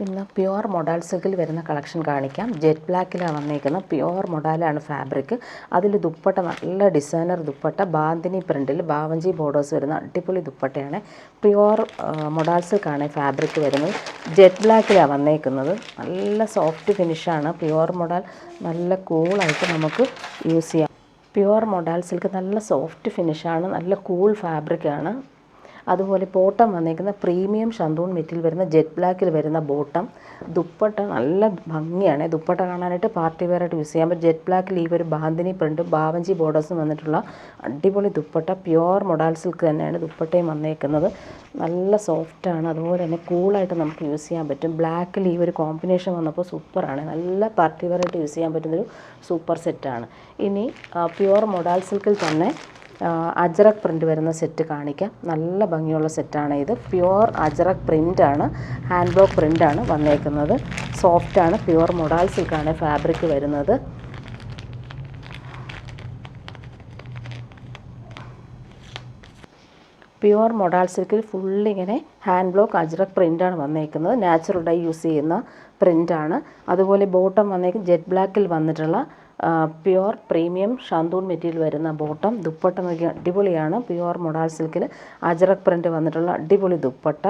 ഇന്ന് pure modal സിൽക്കിൽ വരുന്ന കളക്ഷൻ കാണിക്കാം. ജെറ്റ് ബ്ലാക്കിലാണ് വന്നേക്കുന്നത്. പ്യുവർ മൊഡാലാണ് ഫാബ്രിക്. അതിൽ ദുപ്പട്ട നല്ല ഡിസൈനർ ദുപ്പട്ട, ബാന്തിനി പ്രിൻറ്റിൽ ബാവഞ്ചി ബോർഡേഴ്സ് വരുന്ന അടിപൊളി ദുപ്പട്ടയാണ്. പ്യുവർ മൊഡാൽ സിൽക്കാണ് ഫാബ്രിക് വരുന്നത്. ജെറ്റ് ബ്ലാക്കിലാണ് വന്നേക്കുന്നത്. നല്ല സോഫ്റ്റ് ഫിനിഷാണ്. പ്യുവർ മൊഡാൽ നല്ല കൂളായിട്ട് നമുക്ക് യൂസ് ചെയ്യാം. പ്യുവർ മൊഡാൽ സിൽക്ക് നല്ല സോഫ്റ്റ് ഫിനിഷാണ്, നല്ല കൂൾ ഫാബ്രിക്കാണ്. അതുപോലെ ബോട്ടം വന്നേക്കുന്ന പ്രീമിയം ഷന്തൂൺ മെറ്റീരിയൽ വരുന്ന ജെറ്റ് ബ്ലാക്കിൽ വരുന്ന ബോട്ടം. ദുപ്പട്ട നല്ല ഭംഗിയാണ്. ദുപ്പട്ട കാണാനായിട്ട് പാർട്ടി വെയറായിട്ട് യൂസ് ചെയ്യാം. അപ്പോൾ ജെറ്റ് ബ്ലാക്കിൽ ഈ ഒരു ബാന്തിനി പ്രിൻറ്റും ബാവഞ്ചി ബോർഡേഴ്സും വന്നിട്ടുള്ള അടിപൊളി ദുപ്പട്ട. പ്യുവർ മൊഡാൽ സിൽക്ക് തന്നെയാണ് ദുപ്പട്ടയും വന്നേക്കുന്നത്. നല്ല സോഫ്റ്റാണ്. അതുപോലെ തന്നെ കൂളായിട്ട് നമുക്ക് യൂസ് ചെയ്യാൻ പറ്റും. ബ്ലാക്കിൽ ഈ ഒരു കോമ്പിനേഷൻ വന്നപ്പോൾ സൂപ്പറാണ്. നല്ല പാർട്ടി വെയറായിട്ട് യൂസ് ചെയ്യാൻ പറ്റുന്നൊരു സൂപ്പർ സെറ്റാണ്. ഇനി പ്യുവർ മൊഡാൽ സിൽക്കിൽ തന്നെ അജ്രക് പ്രിൻ്റ് വരുന്ന സെറ്റ് കാണിക്കാം. നല്ല ഭംഗിയുള്ള സെറ്റാണ് ഇത്. പ്യുവർ അജ്രക് പ്രിൻ്റാണ്, ഹാൻഡ് ബ്ലോക്ക് പ്രിൻ്റാണ് വന്നേക്കുന്നത്. സോഫ്റ്റാണ്. പ്യുവർ മൊഡാൽ സിൽക്കാണ് ഫാബ്രിക് വരുന്നത്. പ്യുവർ മൊഡാൽ സിൽക്കിൽ ഫുള്ളിങ്ങനെ ഹാൻഡ് ബ്ലോക്ക് അജ്രക് പ്രിൻ്റാണ് വന്നേക്കുന്നത്. നാച്ചുറൽ ഡൈ യൂസ് ചെയ്യുന്ന പ്രിൻ്റാണ്. അതുപോലെ ബോട്ടം വന്നേക്കുന്നത് ജെറ്റ് ബ്ലാക്കിൽ വന്നിട്ടുള്ള പ്യുവർ പ്രീമിയം ഷന്തൂൺ മെറ്റീരിയൽ വരുന്ന ബോട്ടം. ദുപ്പട്ട നോക്കി അടിപൊളിയാണ്. പ്യുവർ മൊഡാൽ സിൽക്കിൽ അജ്രക് പ്രിൻ്റ് വന്നിട്ടുള്ള അടിപൊളി ദുപ്പട്ട.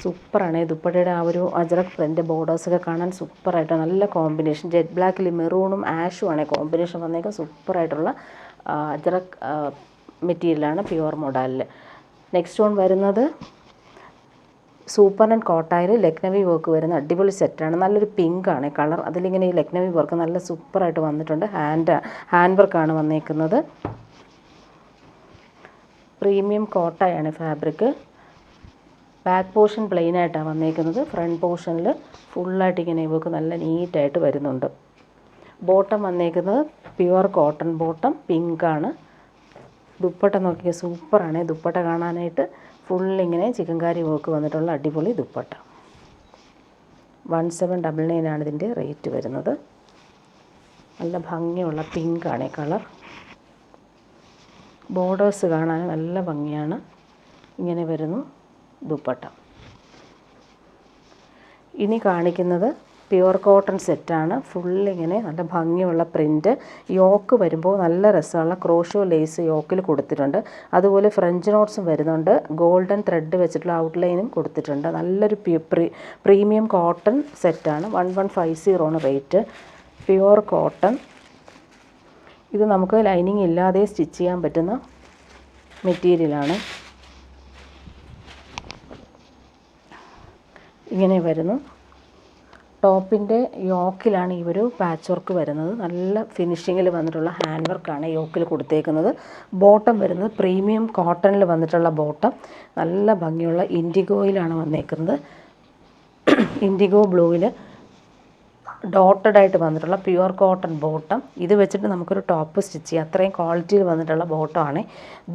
സൂപ്പറാണ്. ദുപ്പട്ടയുടെ ആ ഒരു അജ്രക് പ്രിൻ്റ് ബോർഡേഴ്സൊക്കെ കാണാൻ സൂപ്പറായിട്ട് നല്ല കോമ്പിനേഷൻ. ജെറ്റ് ബ്ലാക്കിൽ മെറൂണും ആഷും ആണ് കോമ്പിനേഷൻ വന്നേക്കുന്നത്. സൂപ്പറായിട്ടുള്ള അജ്രക് മെറ്റീരിയലാണ് പ്യുവർ മൊഡാലിൽ. നെക്സ്റ്റ് വൺ വരുന്നത് സൂപ്പർ ആൻഡ് കോട്ടായിൽ ലക്നവി വർക്ക് വരുന്ന അടിപൊളി സെറ്റാണ്. നല്ലൊരു പിങ്കാണ് കളർ. അതിലിങ്ങനെ ഈ ലക്നവി വർക്ക് നല്ല സൂപ്പറായിട്ട് വന്നിട്ടുണ്ട്. ഹാൻഡ് വർക്കാണ് വന്നേക്കുന്നത്. പ്രീമിയം കോട്ടയാണ് ഫാബ്രിക്. ബാക്ക് പോർഷൻ പ്ലെയിൻ ആയിട്ടാണ് വന്നേക്കുന്നത്. ഫ്രണ്ട് പോർഷനിൽ ഫുള്ളായിട്ട് ഇങ്ങനെ വർക്ക് നല്ല നീറ്റായിട്ട് വരുന്നുണ്ട്. ബോട്ടം വന്നേക്കുന്നത് പ്യുവർ കോട്ടൺ ബോട്ടം, പിങ്കാണ്. ദുപ്പട്ട നോക്കിയാൽ സൂപ്പറാണ്. ദുപ്പട്ട കാണാനായിട്ട് ഫുള്ളിങ്ങനെ ചിക്കൻകാരി വർക്ക് വന്നിട്ടുള്ള അടിപൊളി ദുപ്പട്ട. 1799 ആണ് ഇതിൻ്റെ റേറ്റ് വരുന്നത്. നല്ല ഭംഗിയുള്ള പിങ്കാണ് കളർ. ബോർഡേഴ്സ് കാണാൻ നല്ല ഭംഗിയാണ്. ഇങ്ങനെ വരുന്നു ദുപ്പട്ട. ഇനി കാണിക്കുന്നത് പ്യുവർ കോട്ടൺ സെറ്റാണ്. ഫുള്ളിങ്ങനെ നല്ല ഭംഗിയുള്ള പ്രിൻറ്റ്. യോക്ക് വരുമ്പോൾ നല്ല രസമുള്ള ക്രോഷോ ലേസ് യോക്കിൽ കൊടുത്തിട്ടുണ്ട്. അതുപോലെ ഫ്രഞ്ച് നോട്ട്സും വരുന്നുണ്ട്. ഗോൾഡൻ ത്രെഡ് വെച്ചിട്ടുള്ള ഔട്ട്ലൈനും കൊടുത്തിട്ടുണ്ട്. നല്ലൊരു പ്രീമിയം കോട്ടൺ സെറ്റാണ്. 1150 ആണ് റേറ്റ്. Pure cotton. ഇത് നമുക്ക് ലൈനിങ് ഇല്ലാതെ സ്റ്റിച്ച് ചെയ്യാൻ പറ്റുന്ന മെറ്റീരിയലാണ്. ഇങ്ങനെ വരുന്നു. ടോപ്പിൻ്റെ യോക്കിലാണ് ഈ ഒരു പാച്ച് വർക്ക് വരുന്നത്. നല്ല ഫിനിഷിങ്ങിൽ വന്നിട്ടുള്ള ഹാൻഡ് വർക്കാണ് യോക്കിൽ കൊടുത്തേക്കുന്നത്. ബോട്ടം വരുന്നത് പ്രീമിയം കോട്ടണിൽ വന്നിട്ടുള്ള ബോട്ടം. നല്ല ഭംഗിയുള്ള ഇൻഡിഗോയിലാണ് വന്നേക്കുന്നത്. ഇൻഡിഗോ ബ്ലൂവിൽ ഡോട്ടഡ് ആയിട്ട് വന്നിട്ടുള്ള പ്യുവർ കോട്ടൺ ബോട്ടം. ഇത് വെച്ചിട്ട് നമുക്കൊരു ടോപ്പ് സ്റ്റിച്ച് ചെയ്യാം. അത്രയും ക്വാളിറ്റിയിൽ വന്നിട്ടുള്ള ബോട്ടമാണ്.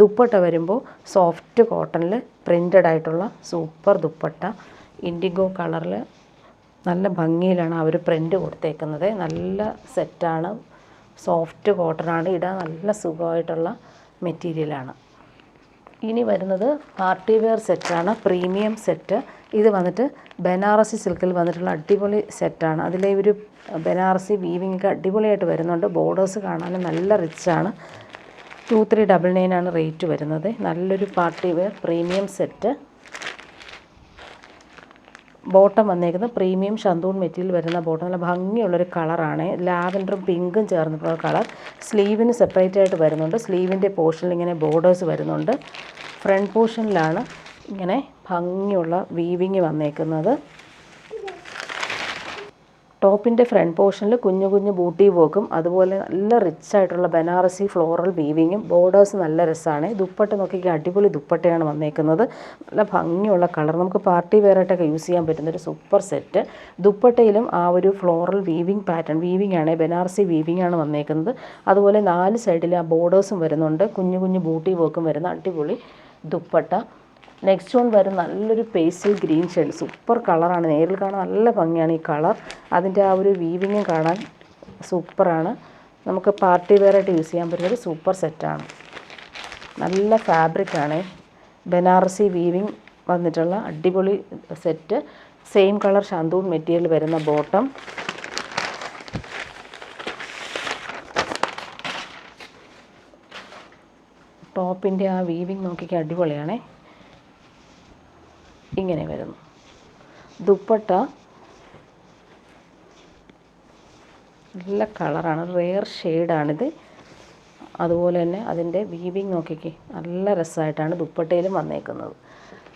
ദുപ്പട്ട വരുമ്പോൾ സോഫ്റ്റ് കോട്ടണിൽ പ്രിൻ്റഡ് ആയിട്ടുള്ള സൂപ്പർ ദുപ്പട്ട. ഇൻഡിഗോ കളറിൽ നല്ല ഭംഗിയിലാണ് ആ ഒരു പ്രിൻ്റ് കൊടുത്തേക്കുന്നത്. നല്ല സെറ്റാണ്. സോഫ്റ്റ് കോട്ടണാണ്. ഇടാൻ നല്ല സുഖമായിട്ടുള്ള മെറ്റീരിയലാണ്. ഇനി വരുന്നത് പാർട്ടി വെയർ സെറ്റാണ്. Premium set. ഇത് വന്നിട്ട് ബനാറസി സിൽക്കിൽ വന്നിട്ടുള്ള അടിപൊളി സെറ്റാണ്. അതിലെ ഒരു ബനാറസി വീവിങ് ഒക്കെ അടിപൊളിയായിട്ട് വരുന്നുണ്ട്. ബോർഡേഴ്സ് കാണാനും നല്ല റിച്ചാണ്. 2399 ആണ് റേറ്റ് വരുന്നത്. നല്ലൊരു party wear premium set. Bottom വന്നേക്കുന്നത് പ്രീമിയം ഷന്തൂൺ മെറ്റീരിയൽ വരുന്ന ബോട്ടം. നല്ല ഭംഗിയുള്ളൊരു കളറാണ്. ലാവൻഡറും പിങ്കും ചേർന്നിട്ടുള്ള കളർ. സ്ലീവിന് സെപ്പറേറ്റ് ആയിട്ട് വരുന്നുണ്ട്. സ്ലീവിൻ്റെ പോർഷനിൽ ഇങ്ങനെ ബോർഡേഴ്സ് വരുന്നുണ്ട്. ഫ്രണ്ട് പോർഷനിലാണ് ഇങ്ങനെ ഭംഗിയുള്ള വീവിങ് വന്നേക്കുന്നത്. ടോപ്പിൻ്റെ ഫ്രണ്ട് പോർഷനിൽ കുഞ്ഞു കുഞ്ഞു ബൂട്ടി വർക്കും അതുപോലെ നല്ല റിച്ച് ആയിട്ടുള്ള ബനാറസി ഫ്ലോറൽ വീവിങ്ങും. ബോർഡേഴ്സ് നല്ല രസമാണ്. ദുപ്പട്ട നോക്കിയാൽ അടിപൊളി ദുപ്പട്ടയാണ് വന്നേക്കുന്നത്. നല്ല ഭംഗിയുള്ള കളർ. നമുക്ക് പാർട്ടി വെയറായിട്ടൊക്കെ യൂസ് ചെയ്യാൻ പറ്റുന്നൊരു സൂപ്പർ സെറ്റ്. ദുപ്പട്ടയിലും ആ ഒരു ഫ്ലോറൽ വീവിങ് പാറ്റേൺ വീവിങ് ആണ്, ബനാറസി വീവിങ് ആണ് വന്നേക്കുന്നത്. അതുപോലെ 4 സൈഡിൽ ആ ബോർഡേഴ്സും വരുന്നുണ്ട്. കുഞ്ഞു കുഞ്ഞു ബൂട്ടി വർക്കും വരുന്ന അടിപൊളി ദുപ്പട്ട. നെക്സ്റ്റ് വൺ വരും നല്ലൊരു പേസ്റ്റൽ ഗ്രീൻ ഷെയ്ഡ്. സൂപ്പർ കളറാണ്. നേരിൽ കാണാൻ നല്ല ഭംഗിയാണ് ഈ കളർ. അതിൻ്റെ ആ ഒരു വീവിങ്ങും കാണാൻ സൂപ്പറാണ്. നമുക്ക് പാർട്ടി വെയറായിട്ട് യൂസ് ചെയ്യാൻ പറ്റുന്നൊരു സൂപ്പർ സെറ്റാണ്. നല്ല ഫാബ്രിക്കാണ്. ബനാറസി വീവിങ് വന്നിട്ടുള്ള അടിപൊളി സെറ്റ്. സെയിം കളർ ഷാന്തൂൺ മെറ്റീരിയൽ വരുന്ന ബോട്ടം. ടോപ്പിൻ്റെ ആ വീവിങ് നോക്കിക്ക് അടിപൊളിയാണേ. ഇങ്ങനെ വരുന്നു. ദുപ്പട്ട നല്ല കളറാണ്, റെയർ ഷെയ്ഡാണിത്. അതുപോലെ തന്നെ അതിൻ്റെ വീവിങ് നോക്കിക്കേ, നല്ല രസമായിട്ടാണ് ദുപ്പട്ടയിലും വന്നേക്കുന്നത്.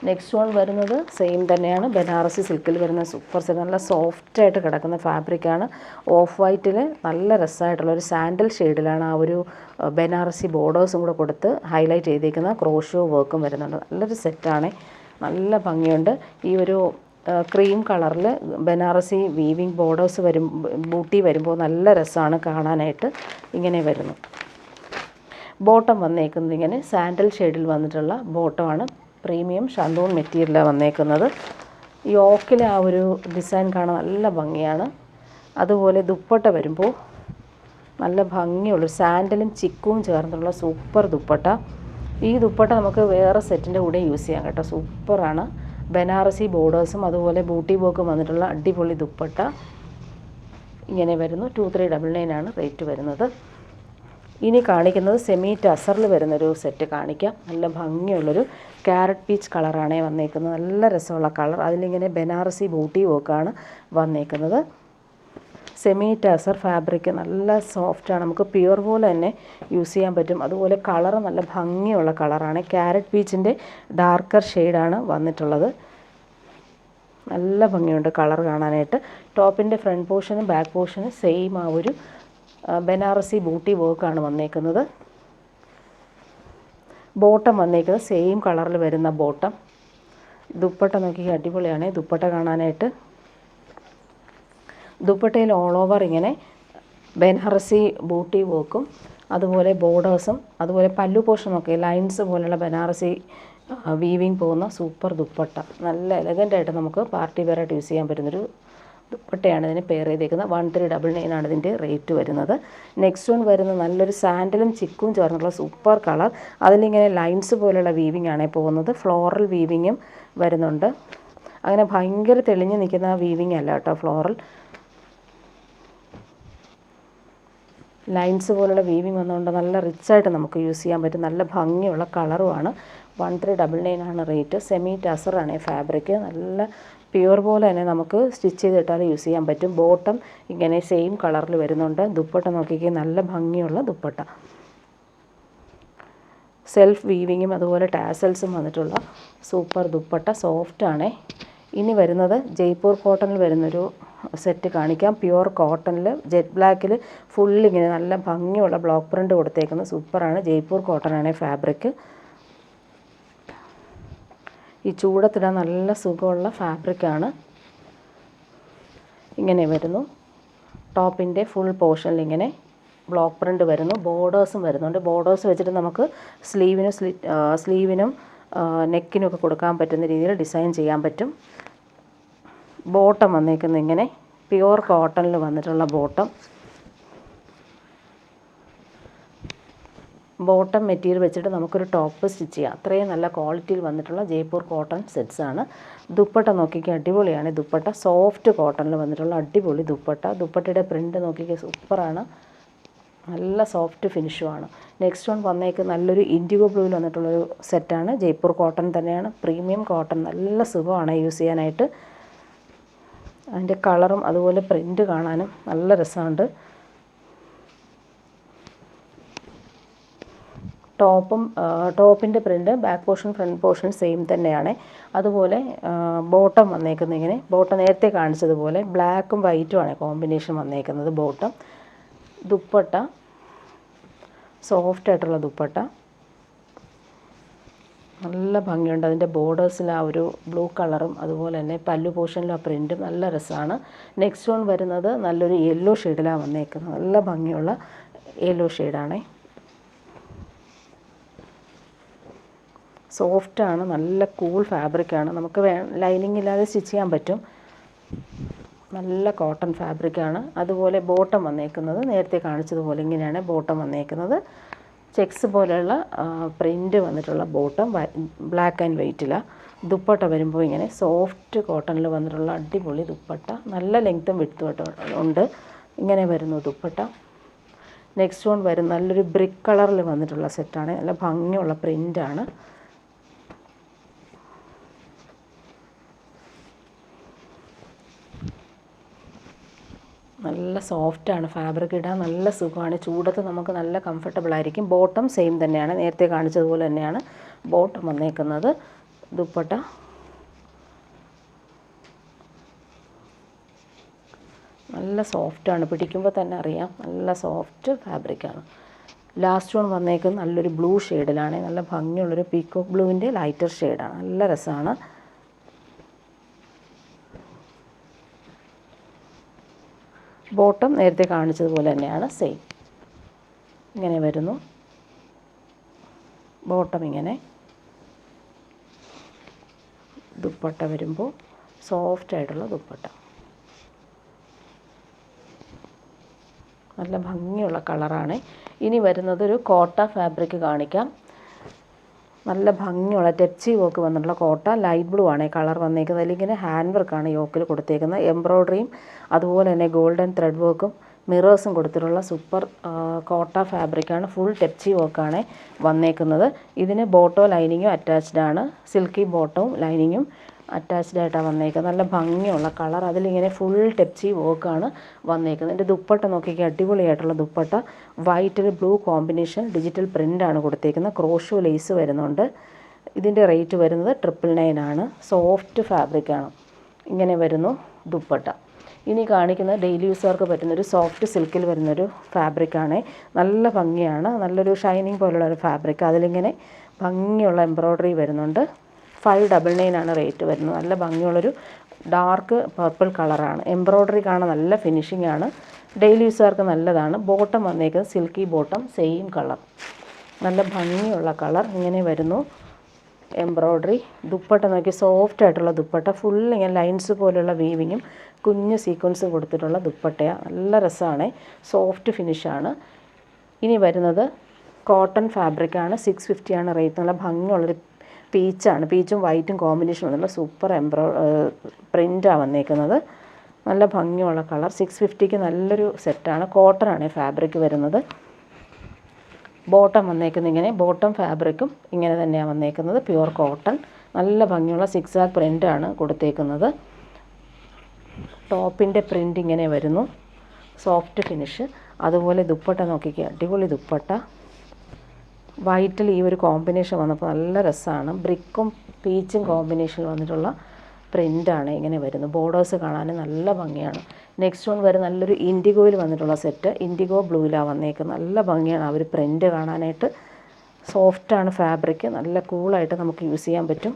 നെക്സ്റ്റ് വൺ വരുന്നത് സെയിം തന്നെയാണ്, ബനാറസി സിൽക്കിൽ വരുന്ന സൂപ്പർ സെറ്റ്. നല്ല സോഫ്റ്റായിട്ട് കിടക്കുന്ന ഫാബ്രിക്കാണ്. ഓഫ് വൈറ്റിൽ നല്ല രസമായിട്ടുള്ള ഒരു സാൻഡൽ ഷെയ്ഡിലാണ് ആ ഒരു ബനാറസി ബോർഡേഴ്സും കൂടെ കൊടുത്ത് ഹൈലൈറ്റ് ചെയ്തേക്കുന്ന ക്രോഷോ വർക്കും വരുന്നുണ്ട്. നല്ലൊരു സെറ്റാണ്, നല്ല ഭംഗിയുണ്ട്. ഈ ഒരു ക്രീം കളറിൽ ബനാറസി വീവിങ് ബോർഡേഴ്സ് ബൂട്ടി വരുമ്പോൾ നല്ല രസമാണ് കാണാനായിട്ട്. ഇങ്ങനെ വരുന്നു. ബോട്ടം വന്നേക്കുന്നത് ഇങ്ങനെ സാൻഡൽ ഷെയ്ഡിൽ വന്നിട്ടുള്ള ബോട്ടമാണ്. പ്രീമിയം ഷാന്തൂൺ മെറ്റീരിയലാണ് വന്നേക്കുന്നത്. യോക്കിലെ ആ ഒരു ഡിസൈൻ കാണാൻ നല്ല ഭംഗിയാണ്. അതുപോലെ ദുപ്പട്ട വരുമ്പോൾ നല്ല ഭംഗിയുള്ള സാൻഡലും ചിക്കും ചേർന്നുള്ള സൂപ്പർ ദുപ്പട്ട. ഈ ദുപ്പട്ട നമുക്ക് വേറെ സെറ്റിൻ്റെ കൂടെ യൂസ് ചെയ്യാം കേട്ടോ, സൂപ്പറാണ്. ബനാറസി ബോർഡേഴ്സും അതുപോലെ ബൂട്ടി വർക്കും വന്നിട്ടുള്ള അടിപൊളി ദുപ്പട്ട. ഇങ്ങനെ വരുന്നു. 2399 ആണ് റേറ്റ് വരുന്നത്. ഇനി കാണിക്കുന്നത് സെമി ടസറിൽ വരുന്നൊരു സെറ്റ് കാണിക്കാം. നല്ല ഭംഗിയുള്ളൊരു ക്യാരറ്റ് പീച്ച് കളറാണ് വന്നേക്കുന്നത്. നല്ല രസമുള്ള കളർ. അതിലിങ്ങനെ ബനാറസി ബൂട്ടി വർക്കാണ് വന്നേക്കുന്നത്. സെമി ടസർ ഫാബ്രിക് നല്ല സോഫ്റ്റാണ്, നമുക്ക് പ്യുവർ പോലെ തന്നെ യൂസ് ചെയ്യാൻ പറ്റും. അതുപോലെ കളർ നല്ല ഭംഗിയുള്ള കളറാണ്. ക്യാരറ്റ് പീച്ചിൻ്റെ ഡാർക്കർ ഷെയ്ഡാണ് വന്നിട്ടുള്ളത്. നല്ല ഭംഗിയുണ്ട് കളർ കാണാനായിട്ട്. ടോപ്പിൻ്റെ ഫ്രണ്ട് പോർഷനും ബാക്ക് പോർഷനും സെയിം ആ ഒരു ബനാറസി ബൂട്ടി വർക്കാണ് വന്നേക്കുന്നത്. ബോട്ടം വന്നേക്കുന്നത് സെയിം കളറിൽ വരുന്ന ബോട്ടം. ദുപ്പട്ട നോക്കി അടിപൊളിയാണ് ദുപ്പട്ട കാണാനായിട്ട്. ദുപ്പട്ടയിൽ ഓൾ ഓവർ ഇങ്ങനെ ബനാറസി ബൂട്ടി വർക്കും അതുപോലെ ബോർഡേഴ്സും അതുപോലെ പല്ലു പോർഷനൊക്കെ ലൈൻസ് പോലുള്ള ബനാറസി വീവിങ് പോകുന്ന സൂപ്പർ ദുപ്പട്ട. നല്ല എലഗൻ്റായിട്ട് നമുക്ക് പാർട്ടി വെയറായിട്ട് യൂസ് ചെയ്യാൻ പറ്റുന്നൊരു ദുപ്പട്ടയാണ് ഇതിന് പെയർ ചെയ്തേക്കുന്നത്. 1399 ആണ് ഇതിൻ്റെ റേറ്റ് വരുന്നത്. നെക്സ്റ്റ് വൺ വരുന്നത് നല്ലൊരു സാൻഡലും ചിക്കും ചേർന്നുള്ള സൂപ്പർ കളർ. അതിലിങ്ങനെ ലൈൻസ് പോലുള്ള വീവിങ് ആണ് പോകുന്നത്. ഫ്ലോറൽ വീവിങ്ങും വരുന്നുണ്ട്. അങ്ങനെ ഭയങ്കര തെളിഞ്ഞ് നിൽക്കുന്ന വീവിങ് അല്ല കേട്ടോ, ഫ്ലോറൽ ലൈൻസ് പോലുള്ള വീവിങ് വന്നുകൊണ്ട് നല്ല റിച്ചായിട്ട് നമുക്ക് യൂസ് ചെയ്യാൻ പറ്റും. നല്ല ഭംഗിയുള്ള കളറുമാണ്. 1399 ആണ് റേറ്റ്. സെമി ടസറാണ് ഫാബ്രിക്. നല്ല പ്യുവർ പോലെ തന്നെ നമുക്ക് സ്റ്റിച്ച് ചെയ്തിട്ടാൽ യൂസ് ചെയ്യാൻ പറ്റും. ബോട്ടം ഇങ്ങനെ സെയിം കളറിൽ വരുന്നുണ്ട്. ദുപ്പട്ട നോക്കിക്കേ, നല്ല ഭംഗിയുള്ള ദുപ്പട്ട. സെൽഫ് വീവിങ്ങും അതുപോലെ ടാസൽസും വന്നിട്ടുള്ള സൂപ്പർ ദുപ്പട്ട. സോഫ്റ്റാണ്. ഇനി വരുന്നത് ജയ്പൂർ കോട്ടണിൽ വരുന്നൊരു സെറ്റ് കാണിക്കാം. പ്യുവർ കോട്ടണിൽ ജെറ്റ് ബ്ലാക്കിൽ ഫുള്ളിങ്ങനെ നല്ല ഭംഗിയുള്ള ബ്ലോക്ക് പ്രിൻ്റ് കൊടുത്തേക്കുന്നത് സൂപ്പറാണ്. ജയ്പൂർ കോട്ടനാണ് ഫാബ്രിക്. ഈ ചൂടത്തിടാൻ നല്ല സുഖമുള്ള ഫാബ്രിക്കാണ്. ഇങ്ങനെ വരുന്നു. ടോപ്പിൻ്റെ ഫുൾ പോർഷനിൽ ഇങ്ങനെ ബ്ലോക്ക് പ്രിൻ്റ് വരുന്നു. ബോർഡേഴ്സും വരുന്നുണ്ട്. ബോർഡേഴ്സ് വെച്ചിട്ട് നമുക്ക് സ്ലീവിനും നെക്കിനും ഒക്കെ കൊടുക്കാൻ പറ്റുന്ന രീതിയിൽ ഡിസൈൻ ചെയ്യാൻ പറ്റും. ബോട്ടം വന്നേക്കുന്നത് ഇങ്ങനെ പ്യുവർ കോട്ടണിൽ വന്നിട്ടുള്ള ബോട്ടം. ബോട്ടം മെറ്റീരിയൽ വെച്ചിട്ട് നമുക്കൊരു ടോപ്പ് സ്റ്റിച്ച് ചെയ്യാം. അത്രയും നല്ല ക്വാളിറ്റിയിൽ വന്നിട്ടുള്ള ജയ്പൂർ കോട്ടൺ സെറ്റ്സാണ്. ദുപ്പട്ട നോക്കിക്കുക അടിപൊളിയാണ്. ദുപ്പട്ട സോഫ്റ്റ് കോട്ടണിൽ വന്നിട്ടുള്ള അടിപൊളി ദുപ്പട്ട. ദുപ്പട്ടയുടെ പ്രിൻ്റ് നോക്കിക്കുക സൂപ്പറാണ്. നല്ല സോഫ്റ്റ് ഫിനിഷുമാണ്. നെക്സ്റ്റ് വൺ വന്നേക്ക് നല്ലൊരു ഇൻഡിഗോ ബ്ലൂവിൽ വന്നിട്ടുള്ളൊരു സെറ്റാണ്. ജയ്പൂർ കോട്ടൺ തന്നെയാണ്. Premium cotton. നല്ല സുഖമാണ് യൂസ് ചെയ്യാനായിട്ട്. അതിൻ്റെ കളറും അതുപോലെ പ്രിൻ്റ് കാണാനും നല്ല രസമുണ്ട്. ടോപ്പിൻ്റെ print back portion front portion same തന്നെയാണ്. അതുപോലെ ബോട്ടം വന്നേക്കുന്നത് ഇങ്ങനെ. ബോട്ടം നേരത്തെ കാണിച്ചതുപോലെ ബ്ലാക്കും വൈറ്റുമാണ് കോമ്പിനേഷൻ വന്നേക്കുന്നത് ബോട്ടം. ദുപ്പട്ട സോഫ്റ്റായിട്ടുള്ള ദുപ്പട്ട. നല്ല ഭംഗിയുണ്ട്. അതിൻ്റെ ബോർഡേഴ്സിൽ ആ ഒരു ബ്ലൂ കളറും അതുപോലെ തന്നെ പല്ലു പോർഷനിലും ആ പ്രിൻറ്റും നല്ല രസമാണ്. നെക്സ്റ്റ് വൺ വരുന്നത് നല്ലൊരു യെല്ലോ ഷെയ്ഡിലാണ് വന്നേക്കുന്നത്. നല്ല ഭംഗിയുള്ള യെല്ലോ ഷെയ്ഡാണ്. സോഫ്റ്റാണ്. നല്ല കൂൾ ഫാബ്രിക്കാണ്. നമുക്ക് ലൈനിങ് ഇല്ലാതെ സ്റ്റിച്ച് ചെയ്യാൻ പറ്റും. നല്ല കോട്ടൺ ഫാബ്രിക്കാണ്. അതുപോലെ ബോട്ടം വന്നേക്കുന്നത് നേരത്തെ കാണിച്ചതുപോലെ ഇങ്ങനെയാണ് ബോട്ടം വന്നേക്കുന്നത്. ചെക്സ് പോലെയുള്ള പ്രിൻ്റ് വന്നിട്ടുള്ള ബോട്ടം, ബ്ലാക്ക് ആൻഡ് വൈറ്റിലാണ്. ദുപ്പട്ട വരുമ്പോൾ ഇങ്ങനെ സോഫ്റ്റ് കോട്ടണിൽ വന്നിട്ടുള്ള അടിപൊളി ദുപ്പട്ട, നല്ല ലെങ്ത്തും വിഡ്ത്തും ഉണ്ട്. ഇങ്ങനെ വരുന്നു ദുപ്പട്ട. നെക്സ്റ്റ് വൺ വരും നല്ലൊരു ബ്രിക്ക് കളറിൽ വന്നിട്ടുള്ള സെറ്റാണ്. നല്ല ഭംഗിയുള്ള പ്രിൻ്റാണ്. നല്ല സോഫ്റ്റാണ്, ഫാബ്രിക് ഇടാൻ നല്ല സുഖമാണ്. ചൂടത്ത് നമുക്ക് നല്ല കംഫർട്ടബിൾ ആയിരിക്കും. ബോട്ടം സെയിം തന്നെയാണ്, നേരത്തെ കാണിച്ചതുപോലെ തന്നെയാണ് ബോട്ടം വന്നേക്കുന്നത്. ദുപ്പട്ട നല്ല സോഫ്റ്റാണ്, പിടിക്കുമ്പോൾ തന്നെ അറിയാം നല്ല സോഫ്റ്റ് ഫാബ്രിക്കാണ്. ലാസ്റ്റ് വൺ വന്നേക്കുന്നത് നല്ലൊരു ബ്ലൂ ഷെയ്ഡിലാണ്. നല്ല ഭംഗിയുള്ളൊരു പീക്കോക്ക് ബ്ലൂവിൻ്റെ ലൈറ്റർ ഷെയ്ഡാണ്, നല്ല രസമാണ്. ബോട്ടം നേരത്തെ കാണിച്ചതുപോലെ തന്നെയാണ്, സെയിം. ഇങ്ങനെ വരുന്നു ബോട്ടം. ഇങ്ങനെ ദുപ്പട്ട വരുമ്പോൾ സോഫ്റ്റ് ആയിട്ടുള്ള ദുപ്പട്ട, നല്ല ഭംഗിയുള്ള കളറാണ്. ഇനി വരുന്നത് ഒരു കോട്ട ഫാബ്രിക് കാണിക്കാം. നല്ല ഭംഗിയുള്ള ടെപ്സി വർക്ക് വന്നിട്ടുള്ള കോട്ട, ലൈറ്റ് ബ്ലൂ ആണ് കളർ വന്നേക്കുന്നത്. അതിലിങ്ങനെ ഹാൻഡ് വർക്കാണ് യോക്കിൽ കൊടുത്തേക്കുന്നത്. എംബ്രോയ്ഡറിയും അതുപോലെ തന്നെ ഗോൾഡൻ ത്രെഡ് വർക്കും മിറേഴ്സും കൊടുത്തിട്ടുള്ള സൂപ്പർ കോട്ട ഫാബ്രിക്കാണ്. ഫുൾ ടെപ്സി വർക്കാണ് വന്നേക്കുന്നത്. ഇതിന് ബോട്ടോ ലൈനിങ്ങും അറ്റാച്ച്ഡ് ആണ്. സിൽക്കി ബോട്ടവും ലൈനിങ്ങും അറ്റാച്ച്ഡ് ആയിട്ടാണ് വന്നേക്കുന്നത്. നല്ല ഭംഗിയുള്ള കളർ, അതിലിങ്ങനെ ഫുൾ ടെപ്സി വർക്കാണ് വന്നേക്കുന്നത്. എൻ്റെ ദുപ്പട്ട നോക്കിക്കുക, അടിപൊളിയായിട്ടുള്ള ദുപ്പട്ട, വൈറ്റിൽ ബ്ലൂ കോമ്പിനേഷൻ ഡിജിറ്റൽ പ്രിൻ്റാണ് കൊടുത്തേക്കുന്നത്. ക്രോഷോ ലേസ് വരുന്നുണ്ട്. ഇതിൻ്റെ റേറ്റ് വരുന്നത് 999 ആണ്. സോഫ്റ്റ് ഫാബ്രിക്കാണ്. ഇങ്ങനെ വരുന്നു ദുപ്പട്ട. ഇനി കാണിക്കുന്നത് ഡെയിലി യൂസുകാർക്ക് പറ്റുന്നൊരു സോഫ്റ്റ് സിൽക്കിൽ വരുന്നൊരു ഫാബ്രിക്കാണ്. നല്ല ഭംഗിയാണ്, നല്ലൊരു ഷൈനിങ് പോലുള്ള ഒരു ഫാബ്രിക്. അതിലിങ്ങനെ ഭംഗിയുള്ള എംബ്രോയ്ഡറി വരുന്നുണ്ട്. 599 ആണ് റേറ്റ് വരുന്നത്. നല്ല ഭംഗിയുള്ളൊരു ഡാർക്ക് പർപ്പിൾ കളറാണ്. എംബ്രോയ്ഡറി കാണാൻ നല്ല ഫിനിഷിംഗ് ആണ്. ഡെയിലി യൂസുകാർക്ക് നല്ലതാണ്. ബോട്ടം വന്നേക്കുന്നത് സിൽക്കി ബോട്ടം, സെയിം കളർ, നല്ല ഭംഗിയുള്ള കളർ. ഇങ്ങനെ വരുന്നു എംബ്രോയ്ഡറി. ദുപ്പട്ട നോക്കി സോഫ്റ്റ് ആയിട്ടുള്ള ദുപ്പട്ട, ഫുൾ ഇങ്ങനെ ലൈൻസ് പോലുള്ള വീവിങ്ങും കുഞ്ഞ് സീക്വൻസും കൊടുത്തിട്ടുള്ള ദുപ്പട്ടയാണ്. നല്ല രസമാണ്, സോഫ്റ്റ് ഫിനിഷാണ്. ഇനി വരുന്നത് കോട്ടൺ ഫാബ്രിക്കാണ്. 650 ആണ് റേറ്റ്. നല്ല ഭംഗിയുള്ളൊരു പീച്ചാണ്, പീച്ചും വൈറ്റും കോമ്പിനേഷൻ വന്നുള്ള സൂപ്പർ പ്രിൻ്റാണ് വന്നേക്കുന്നത്. നല്ല ഭംഗിയുള്ള കളർ. 650ക്ക് നല്ലൊരു സെറ്റാണ്. കോട്ടനാണ് ഫാബ്രിക് വരുന്നത്. ബോട്ടം വന്നേക്കുന്നത് ഇങ്ങനെ, ബോട്ടം ഫാബ്രിക്കും ഇങ്ങനെ തന്നെയാണ് വന്നേക്കുന്നത്, പ്യുവർ കോട്ടൺ. നല്ല ഭംഗിയുള്ള സിക്സാക് പ്രിൻ്റാണ് കൊടുത്തേക്കുന്നത്. ടോപ്പിൻ്റെ പ്രിൻ്റ് ഇങ്ങനെ വരുന്നു, സോഫ്റ്റ് ഫിനിഷ്. അതുപോലെ ദുപ്പട്ട നോക്കിക്കുക, അടിപൊളി ദുപ്പട്ട. വൈറ്റിൽ ഈ ഒരു കോമ്പിനേഷൻ വന്നപ്പോൾ നല്ല രസമാണ്. ബ്രിക്കും പീച്ചും കോമ്പിനേഷൻ വന്നിട്ടുള്ള പ്രിൻ്റാണ് ഇങ്ങനെ വരുന്നത്. ബോർഡേഴ്സ് കാണാൻ നല്ല ഭംഗിയാണ്. നെക്സ്റ്റ് വൺ വരെ നല്ലൊരു ഇൻഡിഗോയിൽ വന്നിട്ടുള്ള സെറ്റ്, ഇൻഡിഗോ ബ്ലൂവിലാണ് വന്നേക്കുന്നത്. നല്ല ഭംഗിയാണ് ആ ഒരു പ്രിൻ്റ് കാണാനായിട്ട്. സോഫ്റ്റാണ് ഫാബ്രിക്, നല്ല കൂളായിട്ട് നമുക്ക് യൂസ് ചെയ്യാൻ പറ്റും.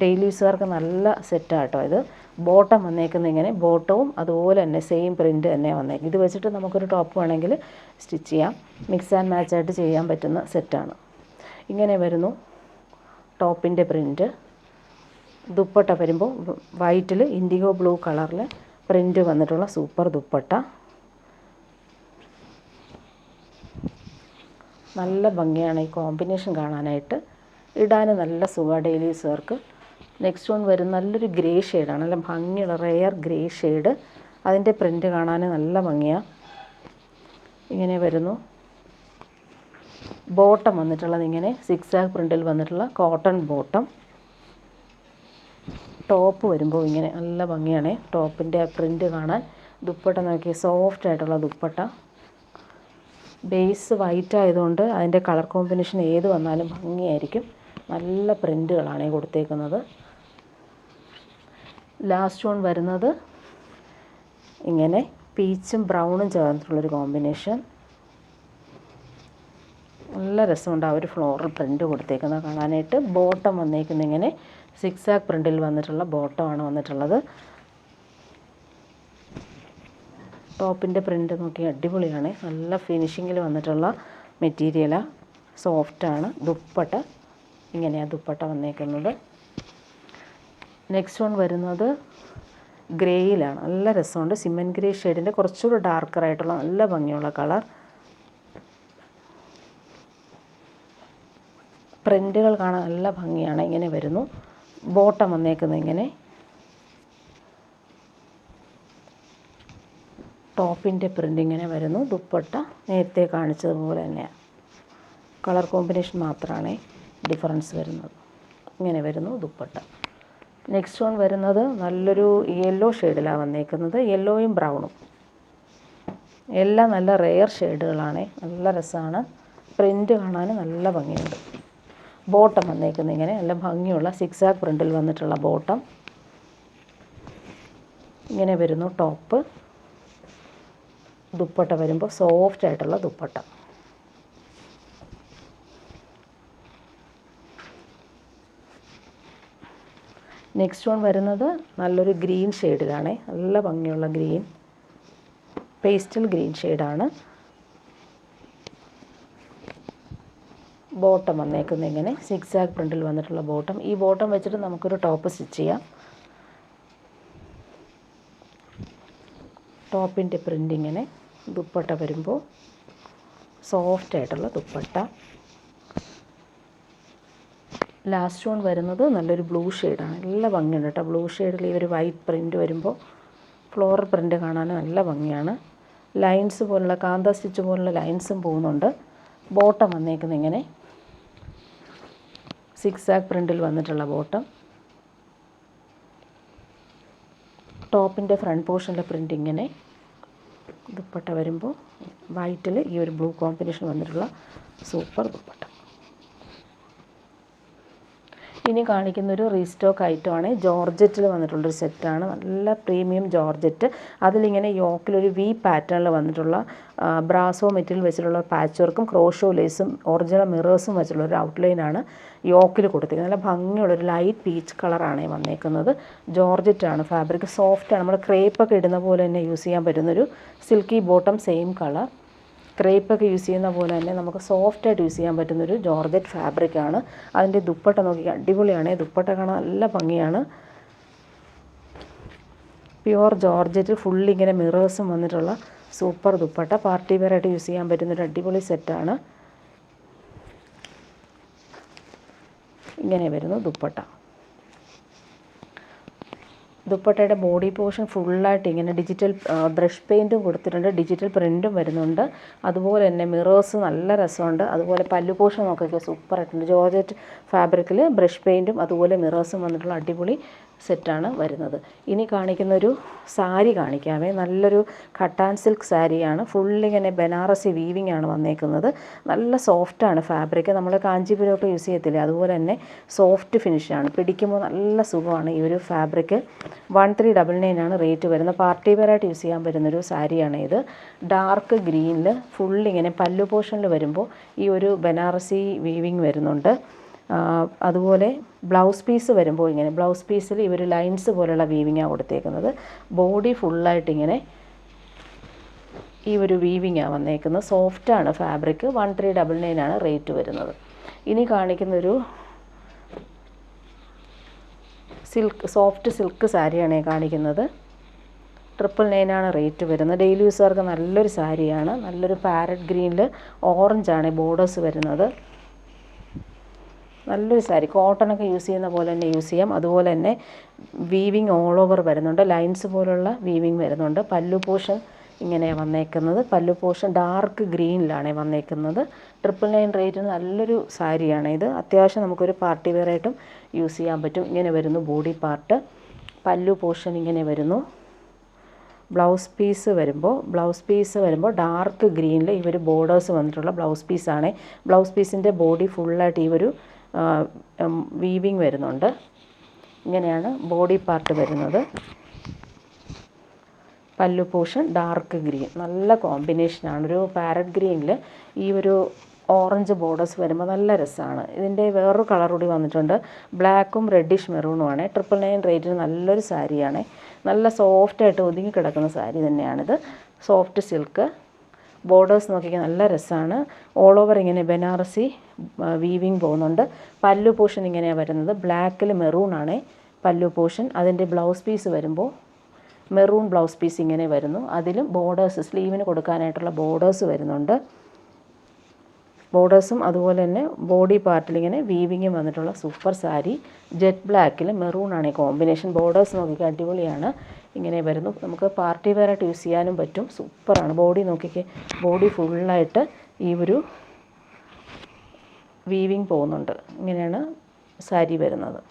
ഡെയിലി യൂസുകാർക്ക് നല്ല സെറ്റാട്ടോ ഇത്. ബോട്ടം വന്നേക്കുന്നത് ഇങ്ങനെ, ബോട്ടവും അതുപോലെ തന്നെ സെയിം പ്രിൻ്റ് തന്നെ വന്നേക്കും. ഇത് വെച്ചിട്ട് നമുക്കൊരു ടോപ്പ് വേണമെങ്കിൽ സ്റ്റിച്ച് ചെയ്യാം. മിക്സ് ആൻഡ് മാച്ചായിട്ട് ചെയ്യാൻ പറ്റുന്ന സെറ്റാണ്. ഇങ്ങനെ വരുന്നു ടോപ്പിൻ്റെ പ്രിൻ്റ്. ദുപ്പട്ട വരുമ്പോൾ വൈറ്റിൽ ഇൻഡിഗോ ബ്ലൂ കളറിൽ പ്രിൻ്റ് വന്നിട്ടുള്ള സൂപ്പർ ദുപ്പട്ട. നല്ല ഭംഗിയാണ് ഈ കോമ്പിനേഷൻ കാണാനായിട്ട്. ഇടാൻ നല്ല സുഖമാണ് ഡെയിലി യൂസുകാർക്ക്. നെക്സ്റ്റ് വൺ വരും നല്ലൊരു ഗ്രേ ഷെയ്ഡാണ്, നല്ല ഭംഗിയുള്ള റെയർ ഗ്രേ ഷെയ്ഡ്. അതിൻ്റെ പ്രിൻ്റ് കാണാൻ നല്ല ഭംഗിയാണ്. ഇങ്ങനെ വരുന്നു. ബോട്ടം വന്നിട്ടുള്ളത് ഇങ്ങനെ സിക്സാക് പ്രിൻ്റിൽ വന്നിട്ടുള്ള കോട്ടൺ ബോട്ടം. ടോപ്പ് വരുമ്പോൾ ഇങ്ങനെ നല്ല ഭംഗിയാണ് ടോപ്പിൻ്റെ പ്രിൻ്റ് കാണാൻ. ദുപ്പട്ട നോക്കി സോഫ്റ്റ് ആയിട്ടുള്ള ദുപ്പട്ട. ബേസ് വൈറ്റ് ആയതുകൊണ്ട് അതിൻ്റെ കളർ കോമ്പിനേഷൻ ഏത് വന്നാലും ഭംഗിയായിരിക്കും. നല്ല പ്രിൻ്റുകളാണ് കൊടുത്തേക്കുന്നത്. ലാസ്റ്റ് വൺ വരുന്നത് ഇങ്ങനെ പീച്ചും ബ്രൗണും ചേർന്നിട്ടുള്ളൊരു കോമ്പിനേഷൻ. നല്ല രസമുണ്ട് ആ ഒരു ഫ്ലോറൽ പ്രിൻ്റ് കൊടുത്തേക്കുന്നത് കാണാനായിട്ട്. ബോട്ടം വന്നേക്കുന്നത് ഇങ്ങനെ സിക്സാക് പ്രിൻ്റിൽ വന്നിട്ടുള്ള ബോട്ടമാണ് വന്നിട്ടുള്ളത്. ടോപ്പിൻ്റെ പ്രിൻ്റ് നോക്കി അടിപൊളിയാണ്, നല്ല ഫിനിഷിങ്ങിൽ വന്നിട്ടുള്ള മെറ്റീരിയലാണ്, സോഫ്റ്റാണ്. ദുപ്പട്ട ഇങ്ങനെയാണ് ദുപ്പട്ട വന്നേക്കുന്നത്. നെക്സ്റ്റ് വൺ വരുന്നത് ഗ്രേയിലാണ്, നല്ല രസമുണ്ട്. സിമൻറ്റ് ഗ്രേ ഷെയ്ഡിൻ്റെ കുറച്ചുകൂടി ഡാർക്കറായിട്ടുള്ള നല്ല ഭംഗിയുള്ള കളർ. പ്രിൻറ്റുകൾ കാണാൻ നല്ല ഭംഗിയാണ്. ഇങ്ങനെ വരുന്നു. ബോട്ടം വന്നേക്കുന്നത് ഇങ്ങനെ. ടോപ്പിൻ്റെ പ്രിൻ്റ് ഇങ്ങനെ വരുന്നു. ദുപ്പട്ട നേരത്തെ കാണിച്ചതുപോലെ തന്നെയാണ്. കളർ കോമ്പിനേഷൻ മാത്രമാണ് ഡിഫറൻസ് വരുന്നത്. ഇങ്ങനെ വരുന്നു ദുപ്പട്ട. നെക്സ്റ്റ് വൺ വരുന്നത് നല്ലൊരു യെല്ലോ ഷെയ്ഡിലാണ് വന്നേക്കുന്നത്. യെല്ലോയും ബ്രൗണും എല്ലാം നല്ല റെയർ ഷെയ്ഡുകളാണ്. നല്ല രസമാണ്. പ്രിൻ്റ് കാണാൻ നല്ല ഭംഗിയുണ്ട്. ബോട്ടം വന്നേക്കുന്നത് ഇങ്ങനെ നല്ല ഭംഗിയുള്ള സിക്സാക് പ്രിൻ്റിൽ വന്നിട്ടുള്ള ബോട്ടം. ഇങ്ങനെ വരുന്നു ടോപ്പ്. ദുപ്പട്ട വരുമ്പോൾ സോഫ്റ്റ് ആയിട്ടുള്ള ദുപ്പട്ട. നെക്സ്റ്റ് വൺ വരുന്നത് നല്ലൊരു ഗ്രീൻ ഷെയ്ഡിലാണ്. നല്ല ഭംഗിയുള്ള ഗ്രീൻ, പേസ്റ്റൽ ഗ്രീൻ ഷെയ്ഡാണ്. ബോട്ടം വന്നേക്കുന്നത് ഇങ്ങനെ സിക്സാക് പ്രിൻ്റിൽ വന്നിട്ടുള്ള ബോട്ടം. ഈ ബോട്ടം വെച്ചിട്ട് നമുക്കൊരു ടോപ്പ് സ്റ്റിച്ച് ചെയ്യാം. ടോപ്പിൻ്റെ പ്രിൻ്റ് ഇങ്ങനെ. ദുപ്പട്ട വരുമ്പോൾ സോഫ്റ്റ് ആയിട്ടുള്ള ദുപ്പട്ട. ലാസ്റ്റ് വൺ വരുന്നത് നല്ലൊരു ബ്ലൂ ഷെയ്ഡാണ്. നല്ല ഭംഗിയുണ്ട് കേട്ടോ. ബ്ലൂ ഷെയ്ഡിൽ ഈ ഒരു വൈറ്റ് പ്രിൻ്റ് വരുമ്പോൾ ഫ്ലോറൽ പ്രിൻ്റ് കാണാൻ നല്ല ഭംഗിയാണ്. ലൈൻസ് പോലുള്ള കാന്ത സ്റ്റിച്ച് പോലുള്ള ലൈൻസും പോകുന്നുണ്ട്. ബോട്ടം വന്നേക്കുന്നത് ഇങ്ങനെ സിക്സാക് പ്രിൻ്റിൽ വന്നിട്ടുള്ള ബോട്ടം. ടോപ്പിൻ്റെ ഫ്രണ്ട് പോർഷനിലെ പ്രിൻ്റ് ഇങ്ങനെ. ദുപ്പട്ട വരുമ്പോൾ വൈറ്റിൽ ഈ ഒരു ബ്ലൂ കോമ്പിനേഷൻ വന്നിട്ടുള്ള സൂപ്പർ ദുപ്പട്ട. ഇനി കാണിക്കുന്നൊരു റീസ്റ്റോക്ക് ഐറ്റമാണ്. ജോർജറ്റിൽ വന്നിട്ടുള്ളൊരു സെറ്റാണ്. നല്ല പ്രീമിയം ജോർജറ്റ്. അതിലിങ്ങനെ യോക്കിലൊരു വി പാറ്റേണിൽ വന്നിട്ടുള്ള ബ്രാസോ മെറ്റീരിയൽ വെച്ചിട്ടുള്ള പാച്ച് വർക്കും ക്രോഷോ ലേസും ഒറിജിനൽ മിറേഴ്സും വെച്ചിട്ടുള്ള ഒരു ഔട്ട്ലൈനാണ് യോക്കിൽ കൊടുത്തിരിക്കുന്നത്. നല്ല ഭംഗിയുള്ളൊരു ലൈറ്റ് പീച്ച് കളറാണ് വന്നേക്കുന്നത്. ജോർജറ്റാണ് ഫാബ്രിക്. സോഫ്റ്റാണ്. നമ്മൾ ക്രേപ്പൊക്കെ ഇടുന്ന പോലെ തന്നെ യൂസ് ചെയ്യാൻ പറ്റുന്നൊരു സിൽക്കി ബോട്ടം, സെയിം കളർ. ക്രേപ്പൊക്കെ യൂസ് ചെയ്യുന്ന പോലെ തന്നെ നമുക്ക് സോഫ്റ്റായിട്ട് യൂസ് ചെയ്യാൻ പറ്റുന്നൊരു ജോർജറ്റ് ഫാബ്രിക്കാണ്. അതിൻ്റെ ദുപ്പട്ട നോക്കി അടിപൊളിയാണ്. ദുപ്പട്ട കാണാൻ നല്ല ഭംഗിയാണ്. പ്യുവർ ജോർജറ്റ് ഫുള്ളിങ്ങനെ മിറേഴ്സും വന്നിട്ടുള്ള സൂപ്പർ ദുപ്പട്ട. പാർട്ടി വെയറായിട്ട് യൂസ് ചെയ്യാൻ പറ്റുന്നൊരു അടിപൊളി സെറ്റാണ്. ഇങ്ങനെ വരുന്നു ദുപ്പട്ട. ദുപ്പട്ടയുടെ ബോഡി പോർഷൻ ഫുള്ളായിട്ട് ഇങ്ങനെ ഡിജിറ്റൽ ബ്രഷ് പെയിൻറ്റും കൊടുത്തിട്ടുണ്ട്. ഡിജിറ്റൽ പ്രിൻറ്റും വരുന്നുണ്ട്. അതുപോലെ തന്നെ മിറേഴ്സ് നല്ല രസമുണ്ട്. അതുപോലെ പല്ലു പോർഷൻ നോക്കിയൊക്കെ സൂപ്പറായിട്ടുണ്ട്. ജോർജറ്റ് ഫാബ്രിക്കിൽ ബ്രഷ് പെയിൻറ്റും അതുപോലെ മിറേഴ്സും വന്നിട്ടുള്ള അടിപൊളി സെറ്റാണ് വരുന്നത്. ഇനി കാണിക്കുന്നൊരു സാരി കാണിക്കാമേ. നല്ലൊരു കട്ടാൻ സിൽക്ക് സാരിയാണ്. ഫുള്ളിങ്ങനെ ബനാറസി വീവിങ് ആണ് വന്നേക്കുന്നത്. നല്ല സോഫ്റ്റാണ് ഫാബ്രിക്. നമ്മൾ കാഞ്ചീപുരമൊക്കെ യൂസ് ചെയ്യത്തില്ലേ, അതുപോലെ തന്നെ സോഫ്റ്റ് ഫിനിഷാണ്. പിടിക്കുമ്പോൾ നല്ല സുഖമാണ് ഈ ഒരു ഫാബ്രിക്. 1399 ആണ് റേറ്റ് വരുന്നത്. പാർട്ടി വെയറായിട്ട് യൂസ് ചെയ്യാൻ പറ്റുന്നൊരു സാരിയാണ് ഇത്. ഡാർക്ക് ഗ്രീനിൽ ഫുള്ളിങ്ങനെ പല്ലു പോർഷനിൽ വരുമ്പോൾ ഈ ഒരു ബനാറസി വീവിങ് വരുന്നുണ്ട്. അതുപോലെ ബ്ലൗസ് പീസ് വരുമ്പോൾ ഇങ്ങനെ ബ്ലൗസ് പീസിൽ ഈ ഒരു ലൈൻസ് പോലുള്ള വീവിങ്ങാണ് കൊടുത്തേക്കുന്നത്. ബോഡി ഫുള്ളായിട്ടിങ്ങനെ ഈ ഒരു വീവിങ്ങാണ് വന്നേക്കുന്നത്. സോഫ്റ്റാണ് ഫാബ്രിക്. 1399 ആണ് റേറ്റ് വരുന്നത്. ഇനി കാണിക്കുന്നൊരു സോഫ്റ്റ് സിൽക്ക് സാരിയാണ് കാണിക്കുന്നത്. 999 ആണ് റേറ്റ് വരുന്നത്. ഡെയിലി യൂസുകാർക്ക് നല്ലൊരു സാരിയാണ്. നല്ലൊരു പാരറ്റ് ഗ്രീനിൽ ഓറഞ്ചാണ് ബോർഡേഴ്സ് വരുന്നത്. നല്ലൊരു സാരി. കോട്ടണൊക്കെ യൂസ് ചെയ്യുന്ന പോലെ തന്നെ യൂസ് ചെയ്യാം. അതുപോലെ തന്നെ വീവിങ് ഓൾ ഓവർ വരുന്നുണ്ട്. ലൈൻസ് പോലുള്ള വീവിങ് വരുന്നുണ്ട്. പല്ലു പോർഷൻ ഇങ്ങനെയാണ് വന്നേക്കുന്നത്. പല്ലു പോർഷൻ ഡാർക്ക് ഗ്രീനിലാണ് വന്നേക്കുന്നത്. 999 റേറ്റിന് നല്ലൊരു സാരിയാണ് ഇത്. അത്യാവശ്യം നമുക്കൊരു പാർട്ടി വെയറായിട്ടും യൂസ് ചെയ്യാൻ പറ്റും. ഇങ്ങനെ വരുന്നു ബോഡി പാർട്ട്. പല്ലു പോർഷൻ ഇങ്ങനെ വരുന്നു. ബ്ലൗസ് പീസ് വരുമ്പോൾ ഡാർക്ക് ഗ്രീനിൽ ഈ ഒരു ബോർഡേഴ്സ് വന്നിട്ടുള്ള ബ്ലൗസ് പീസാണ്. ബ്ലൗസ് പീസിൻ്റെ ബോഡി ഫുള്ളായിട്ട് ഈ ഒരു വീവിങ് വരുന്നുണ്ട്. ഇങ്ങനെയാണ് ബോഡി പാർട്ട് വരുന്നത്. പല്ലു പോർഷൻ ഡാർക്ക് ഗ്രീൻ. നല്ല കോമ്പിനേഷനാണ്. ഒരു പാരറ്റ് ഗ്രീനിൽ ഈ ഒരു ഓറഞ്ച് ബോർഡേഴ്സ് വരുമ്പോൾ നല്ല രസമാണ്. ഇതിൻ്റെ വേറൊരു കളർ കൂടി വന്നിട്ടുണ്ട്. ബ്ലാക്കും റെഡിഷ് മെറൂണുമാണ്. 999 റേറ്റിന് നല്ലൊരു സാരിയാണ്. നല്ല സോഫ്റ്റായിട്ട് ഒതുങ്ങി കിടക്കുന്ന സാരി തന്നെയാണിത്. Soft silk. ബോർഡേഴ്സ് നോക്കിയാൽ നല്ല രസമാണ്. ഓൾ ഓവർ ഇങ്ങനെ ബനാറസി വീവിങ് പോകുന്നുണ്ട്. പല്ലു പോർഷൻ ഇങ്ങനെയാണ് വരുന്നത്. ബ്ലാക്കിൽ മെറൂണാണ് പല്ലു പോർഷൻ. അതിൻ്റെ ബ്ലൗസ് പീസ് വരുമ്പോൾ മെറൂൺ ബ്ലൗസ് പീസ് ഇങ്ങനെ വരുന്നു. അതിലും ബോർഡേഴ്സ് സ്ലീവിന് കൊടുക്കാനായിട്ടുള്ള ബോർഡേഴ്സ് വരുന്നുണ്ട്. ബോർഡേഴ്സും അതുപോലെ തന്നെ ബോഡി പാർട്ടിൽ ഇങ്ങനെ വീവിങ്ങും വന്നിട്ടുള്ള സൂപ്പർ സാരി. ജെറ്റ് ബ്ലാക്കിൽ മെറൂണാണ് ഈ കോമ്പിനേഷൻ. ബോർഡേഴ്സ് നോക്കിക്കുക, അടിപൊളിയാണ്. ഇങ്ങനെ വരുന്നു. നമുക്ക് പാർട്ടി വെയറായിട്ട് യൂസ് ചെയ്യാനും പറ്റും. സൂപ്പറാണ്. ബോഡി നോക്കിക്കേ, ബോഡി ഫുള്ളായിട്ട് ഈ ഒരു വീവിങ് പോകുന്നുണ്ട്. ഇങ്ങനെയാണ് സാരി വരുന്നത്.